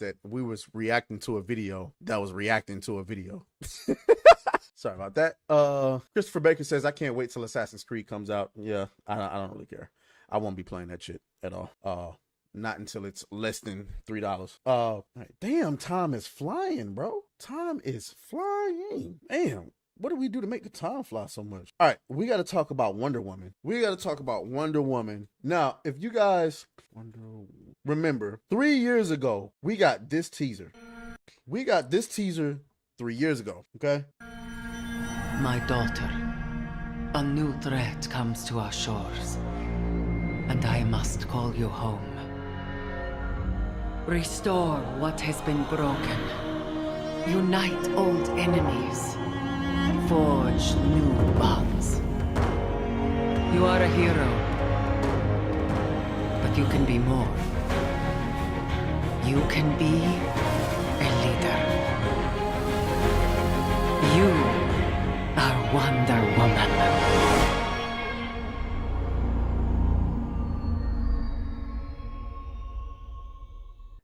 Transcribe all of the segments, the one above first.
that we was reacting to a video that was reacting to a video. Sorry about that. Christopher Baker says, I can't wait till Assassin's Creed comes out. Yeah, I don't really care. I won't be playing that shit at all. Not until it's less than $3. All right. Damn, time is flying, bro. Time is flying. Damn. What do we do to make the time fly so much? All right, we got to talk about Wonder Woman. Now, if you guys remember, 3 years ago, we got this teaser. 3 years ago, okay? My daughter, a new threat comes to our shores, and I must call you home. Restore what has been broken. Unite old enemies. Forge new bonds. You are a hero, but you can be more. You can be a leader. You are Wonder Woman.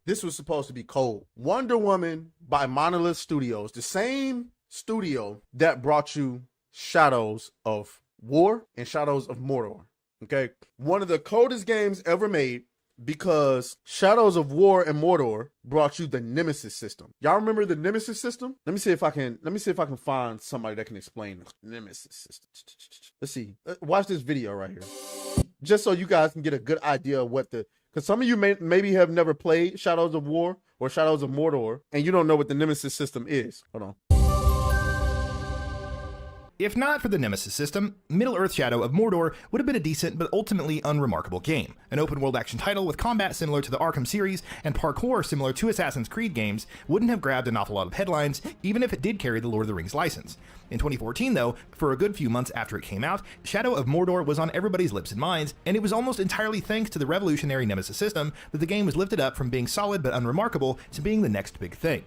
This was supposed to be cold. Wonder Woman by Monolith Studios, the same studio that brought you Shadows of War and Shadows of Mordor. Okay, one of the coldest games ever made, because Shadows of War and Mordor brought you the Nemesis system. Y'all remember the Nemesis system? Let me see if I can find somebody that can explain the Nemesis system. Let's see. Watch this video right here, just so you guys can get a good idea of what because some of you maybe have never played Shadows of War or Shadows of Mordor, and you don't know what the Nemesis system is. Hold on. If not for the Nemesis system, Middle-earth Shadow of Mordor would have been a decent but ultimately unremarkable game. An open-world action title with combat similar to the Arkham series and parkour similar to Assassin's Creed games wouldn't have grabbed an awful lot of headlines, even if it did carry the Lord of the Rings license. In 2014, though, for a good few months after it came out, Shadow of Mordor was on everybody's lips and minds, and it was almost entirely thanks to the revolutionary Nemesis system that the game was lifted up from being solid but unremarkable to being the next big thing.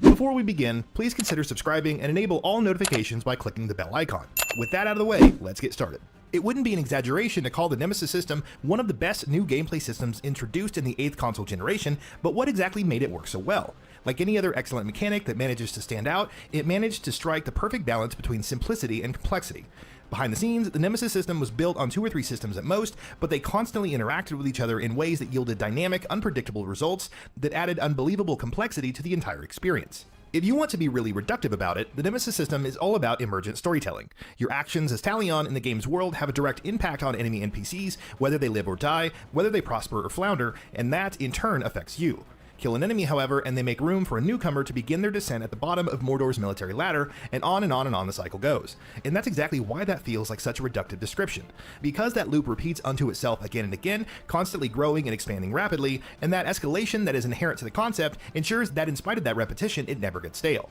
Before we begin, please consider subscribing and enable all notifications by clicking the bell icon. With that out of the way, let's get started. It wouldn't be an exaggeration to call the Nemesis system one of the best new gameplay systems introduced in the 8th console generation, but what exactly made it work so well? Like any other excellent mechanic that manages to stand out, it managed to strike the perfect balance between simplicity and complexity. Behind the scenes, the Nemesis system was built on 2 or 3 systems at most, but they constantly interacted with each other in ways that yielded dynamic, unpredictable results that added unbelievable complexity to the entire experience. If you want to be really reductive about it, the Nemesis system is all about emergent storytelling. Your actions as Talion in the game's world have a direct impact on enemy NPCs, whether they live or die, whether they prosper or flounder, and that, in turn, affects you. Kill an enemy, however, and they make room for a newcomer to begin their descent at the bottom of Mordor's military ladder, and on and on and on the cycle goes. And that's exactly why that feels like such a reductive description. Because that loop repeats unto itself again and again, constantly growing and expanding rapidly, and that escalation that is inherent to the concept ensures that in spite of that repetition, it never gets stale.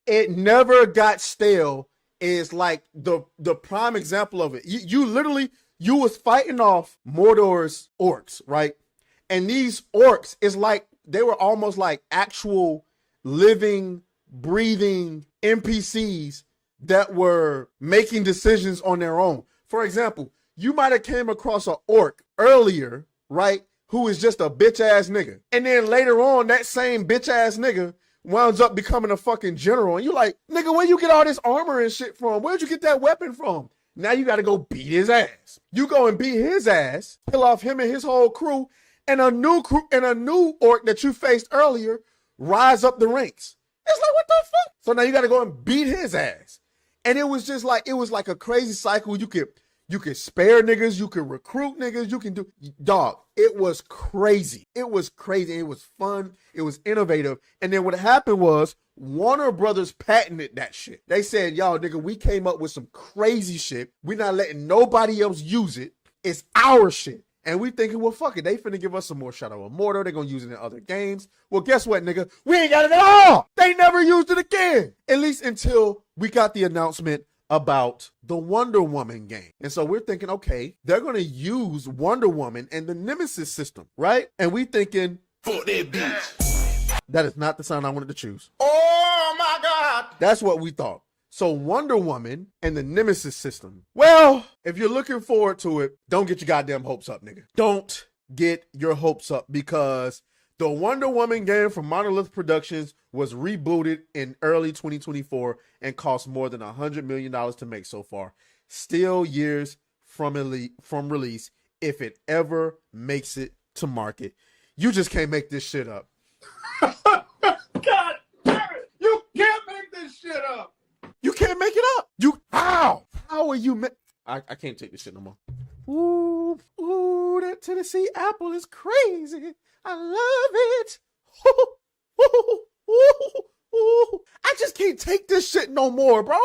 It never got stale is like the prime example of it. You literally, you was fighting off Mordor's orcs, right? And these orcs is like, they were almost like actual living, breathing NPCs that were making decisions on their own. For example, you might have came across an orc earlier, right, who is just a bitch ass nigga. And then later on, that same bitch ass nigga winds up becoming a fucking general. And you like, nigga, where you get all this armor and shit from? Where'd you get that weapon from? Now you got to go beat his ass. You go and beat his ass, kill off him and his whole crew, and a new orc that you faced earlier rise up the ranks. It's like, what the fuck? So now you got to go and beat his ass. And it was just like, it was like a crazy cycle. You could spare niggas, you could recruit niggas, you can do, dog. It was crazy. It was crazy. It was fun. It was innovative. And then what happened was Warner Brothers patented that shit. They said, y'all, nigga, we came up with some crazy shit. We're not letting nobody else use it. It's our shit. And we thinking, well, fuck it. They finna give us some more Shadow of Mordor. They're gonna use it in other games. Well, guess what, nigga? We ain't got it at all. They never used it again. At least until we got the announcement about the Wonder Woman game. And so we're thinking, okay, they're gonna use Wonder Woman and the Nemesis system, right? And we thinking, fuck that bitch. That is not the sound I wanted to choose. Oh my God. That's what we thought. So Wonder Woman and the Nemesis system. Well, if you're looking forward to it, don't get your goddamn hopes up, nigga. Don't get your hopes up, because The Wonder Woman game from Monolith Productions was rebooted in early 2024 and cost more than $100 million to make so far. Still years from release if it ever makes it to market. You just can't make this shit up. God damn it! You can't make this shit up! You can't make it up. How are you? I can't take this shit no more. Ooh, that Tennessee apple is crazy. I love it. I just can't take this shit no more, bro.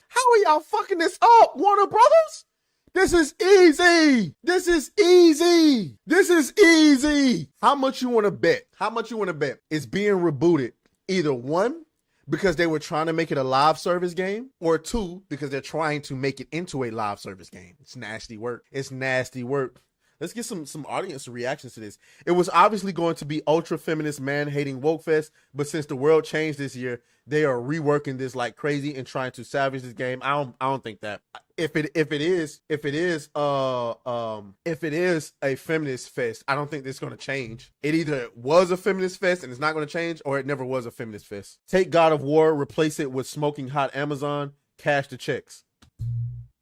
How are y'all fucking this up, Warner Brothers? This is easy. This is easy. This is easy. How much you want to bet? How much you want to bet it's being rebooted? Either one, because they were trying to make it a live service game, or two, because they're trying to make it into a live service game. It's nasty work. It's nasty work. Let's get some audience reactions to this. It was obviously going to be ultra feminist, man hating woke fest, but since the world changed this year, they are reworking this like crazy and trying to salvage this game. I don't think that if it is a feminist fest, I don't think it's going to change. It either was a feminist fest and it's not going to change, or it never was a feminist fest. Take God of War, replace it with smoking hot Amazon, cash the checks.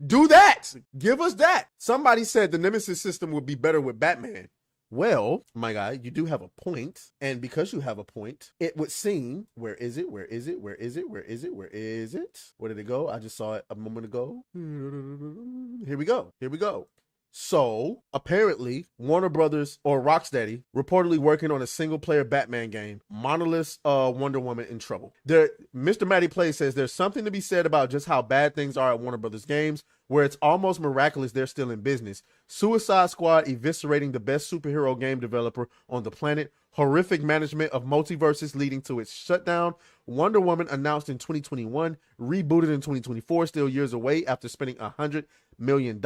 Do that. Give us that. Somebody said the Nemesis system would be better with Batman. Well, my guy, you do have a point. And because you have a point, it would seem, where is it? Where is it? Where is it? Where is it? Where is it? Where did it go? I just saw it a moment ago. Here we go. Here we go. So apparently Warner Brothers or Rocksteady reportedly working on a single player Batman game. Monolith's Wonder Woman in trouble. Mr. Matty Play says there's something to be said about just how bad things are at Warner Brothers games, where it's almost miraculous they're still in business. Suicide Squad eviscerating the best superhero game developer on the planet. Horrific management of multiverses leading to its shutdown. Wonder Woman announced in 2021, rebooted in 2024, still years away after spending $100 million.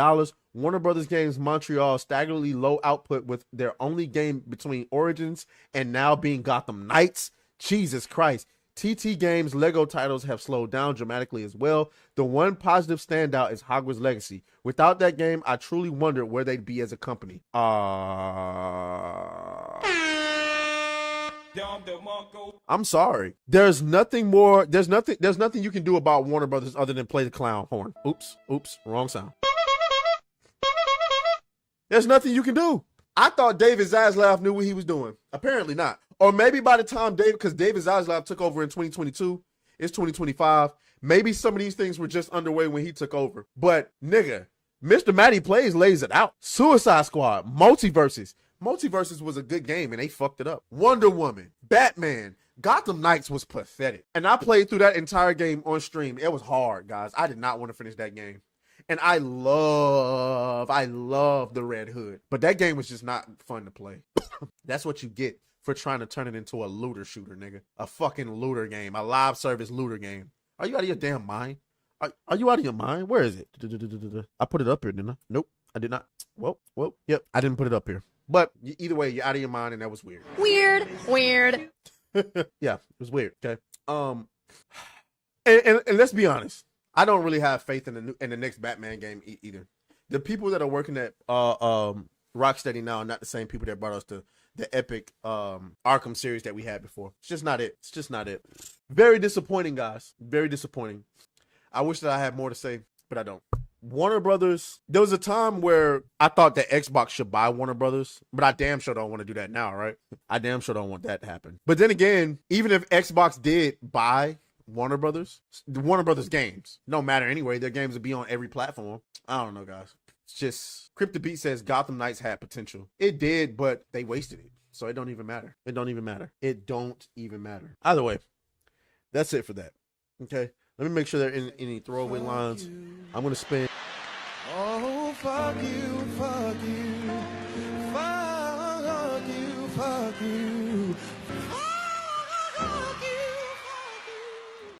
Warner Brothers Games Montreal staggeringly low output with their only game between Origins and now being Gotham Knights. Jesus Christ. TT Games Lego titles have slowed down dramatically as well. The one positive standout is Hogwarts Legacy. Without that game, I truly wondered where they'd be as a company. I'm sorry. There's nothing you can do about Warner Brothers other than play the clown horn. Oops, wrong sound. There's nothing you can do. I thought David Zaslav knew what he was doing. Apparently not. Or maybe by the time because David Zaslav took over in 2022, it's 2025. Maybe some of these things were just underway when he took over. But nigga, Mr. Matty Plays lays it out. Suicide Squad, Multiverses. Multiverses was a good game and they fucked it up. Wonder Woman, Batman, Gotham Knights was pathetic. And I played through that entire game on stream. It was hard, guys. I did not want to finish that game. And I love the Red Hood. But that game was just not fun to play. That's what you get for trying to turn it into a looter shooter, nigga. A fucking looter game. A live service looter game. Are you out of your damn mind? Are you out of your mind? Where is it? I put it up here, didn't I? Nope, I did not. Well, yep, I didn't put it up here. But either way, you're out of your mind, and that was weird. Weird. Yeah, it was weird. Okay. And let's be honest. I don't really have faith in the next Batman game either. The people that are working at Rocksteady now are not the same people that brought us to the epic Arkham series that we had before. It's just not it. It's just not it. Very disappointing, guys. Very disappointing. I wish that I had more to say, but I don't. Warner Brothers, there was a time where I thought that Xbox should buy Warner Brothers, but I damn sure don't want to do that now, right? I damn sure don't want that to happen. But then again, even if Xbox did buy Warner Brothers, the Warner Brothers games, no matter anyway, their games would be on every platform. I don't know, guys. It's just, Cryptobeat says Gotham Knights had potential. It did, but they wasted it. So it don't even matter. It don't even matter. It don't even matter. Either way, that's it for that. Okay? Let me make sure there are any throwaway lines. I'm going to spin. Oh, fuck you.